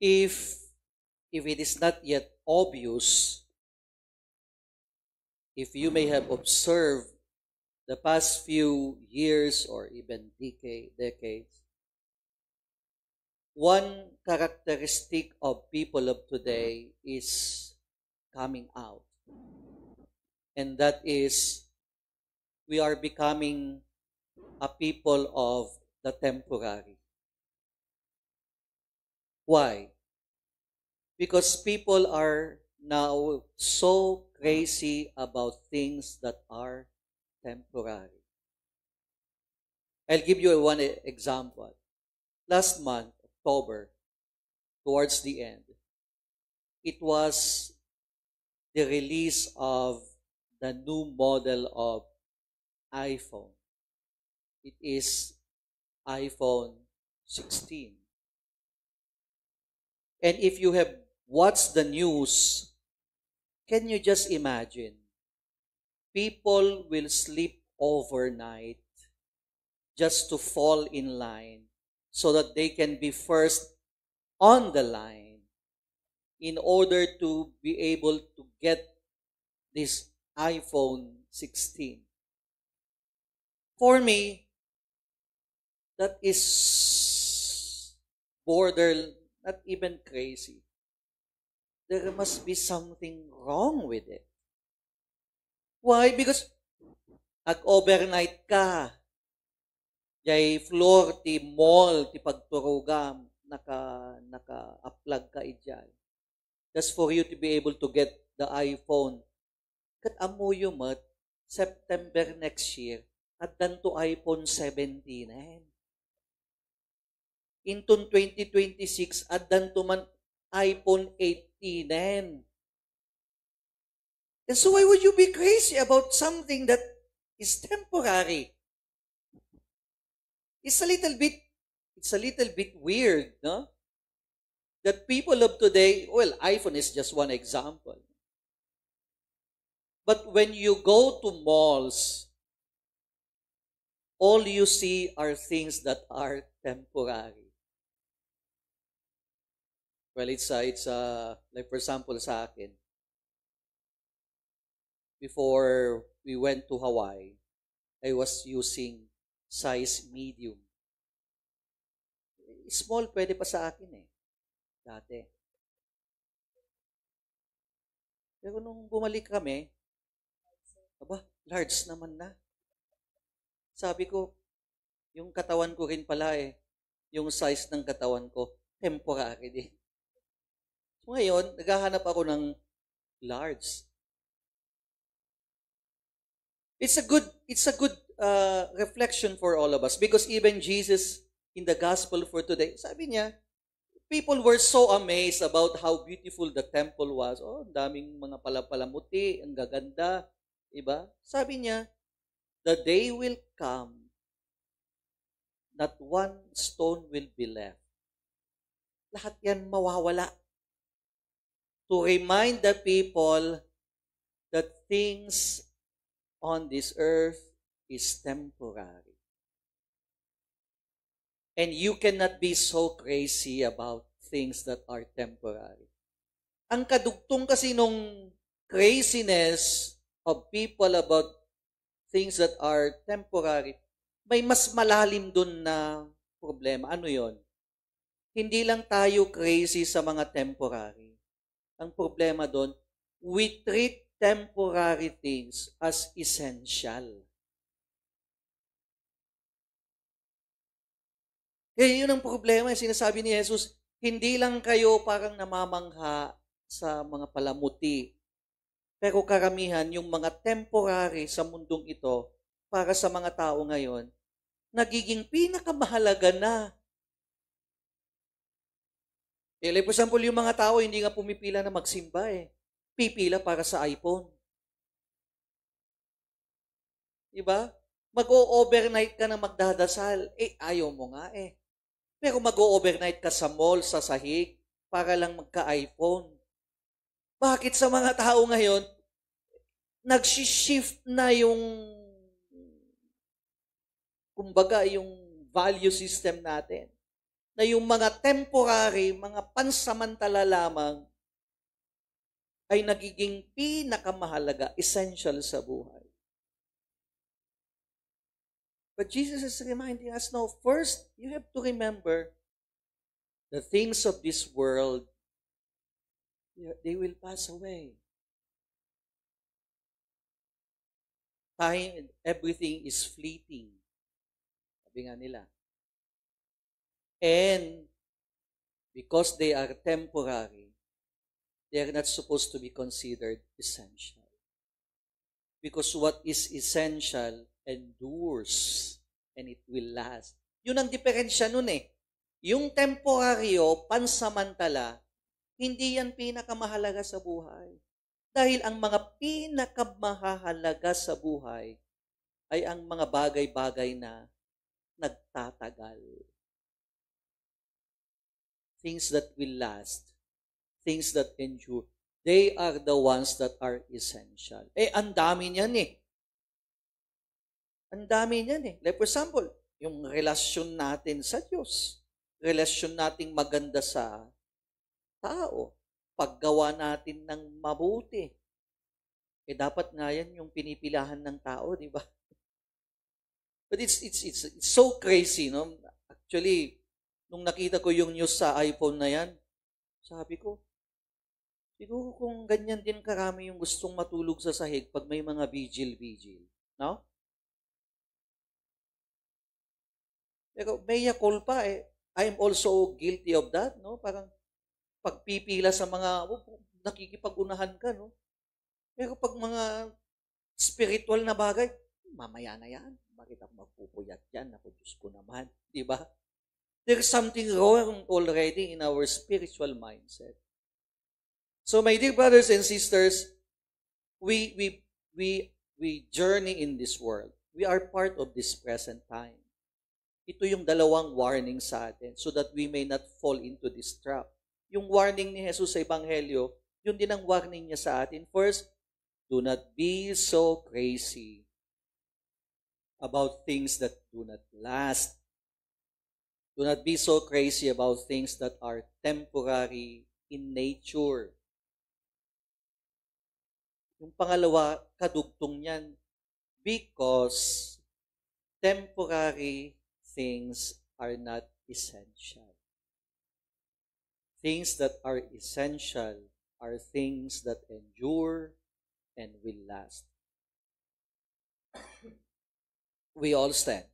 If it is not yet obvious, if you may have observed the past few years or even decades, one characteristic of people of today is coming out. And that is, we are becoming a people of the temporary. Why? Because people are now so crazy about things that are temporary. I'll give you one example. Last month, October, towards the end, it was the release of the new model of iPhone. It is iPhone 16. And if you have watched the news, can you just imagine? People will sleep overnight just to fall in line so that they can be first on the line in order to be able to get this iPhone 16. For me, that is not even crazy. There must be something wrong with it. Why? Because ag-overnight ka. Jay floor ti mall ti pagturugam naka-uplag ka ijay. Just for you to be able to get the iPhone. Kat amuyo mat September next year at danto iPhone 17 Intun 2026 at danto man iPhone 18 And so why would you be crazy about something that is temporary? It's a little bit weird, no? That people of today, well, iPhone is just one example. But when you go to malls, all you see are things that are temporary. Well, it's like for example sa akin, before we went to Hawaii, I was using size medium. Small pwede pa sa akin dati. Pero nung bumalik kami, large naman na. Sabi ko, yung katawan ko rin pala yung size ng katawan ko, temporary din. So ngayon, naghahanap ako ng large. It's a good reflection for all of us because even Jesus in the gospel for today, sabi niya, people were so amazed about how beautiful the temple was. Oh, daming mga palapalamuti, ang gaganda, diba? Sabi niya, the day will come that one stone will be left. Lahat yan mawawala. To remind the people that things on this earth is temporary. And you cannot be so crazy about things that are temporary. Ang kadugtong kasi nung craziness of people about things that are temporary, may mas malalim dun na problema. Ano yon? Hindi lang tayo crazy sa mga temporary. Ang problema dun, we treat temporary things as essential. Kaya yun ang problema. Sinasabi ni Jesus, hindi lang kayo parang namamangha sa mga palamuti. Pero karamihan, yung mga temporary sa mundong ito, para sa mga tao ngayon, nagiging pinakamahalaga na. Like for example, yung mga tao, hindi nga pumipila na magsimba Pipila para sa iPhone. Diba? Mag-o-overnight ka na magdadasal. Ayaw mo nga Pero mag-o-overnight ka sa mall, sa sahig, para lang magka-iPhone. Bakit sa mga tao ngayon, nag-shift na kumbaga, yung value system natin. na yung mga temporary, mga pansamantala lamang ay nagiging pinakamahalaga, essential sa buhay. But Jesus is reminding us now, first, you have to remember the things of this world, they will pass away. Time and everything is fleeting. Sabi nga nila. And because they are temporary, they are not supposed to be considered essential. Because what is essential endures and it will last. Yun ang diferensya nun eh. Yung temporaryo, pansamantala, hindi yan pinakamahalaga sa buhay. Dahil ang mga pinakamahalaga sa buhay ay ang mga bagay-bagay na nagtatagal. Things that will last. Things that endure. They are the ones that are essential. Ang dami niyan eh. Ang dami niyan eh. Like for example, yung relasyon natin sa Diyos. Relasyon nating maganda sa tao. Paggawa natin ng mabuti. Dapat nga yan yung pinipilahan ng tao, di ba? But it's so crazy, no? Actually, nung nakita ko yung news sa iPhone na yan, sabi ko, siguro kung ganyan din karami yung gustong matulog sa sahig pag may mga vigil. No? Pero mea culpa eh. I'm also guilty of that, no? Parang pagpipila sa mga, nakikipag-unahan ka, no? Pero pag mga spiritual na bagay, mamaya na yan. Bakit ako magpupuyat yan? Ako, Diyos ko naman. Diba? There's something wrong already in our spiritual mindset. So, my dear brothers and sisters, we journey in this world. We are part of this present time. Ito yung dalawang warning sa atin so that we may not fall into this trap. Yung warning ni Jesus sa Ebanghelyo, yun din ang warning niya sa atin. First, do not be so crazy about things that do not last. Do not be so crazy about things that are temporary in nature. Yung pangalawa, kadugtong niyan, because temporary things are not essential. Things that are essential are things that endure and will last. We all stand.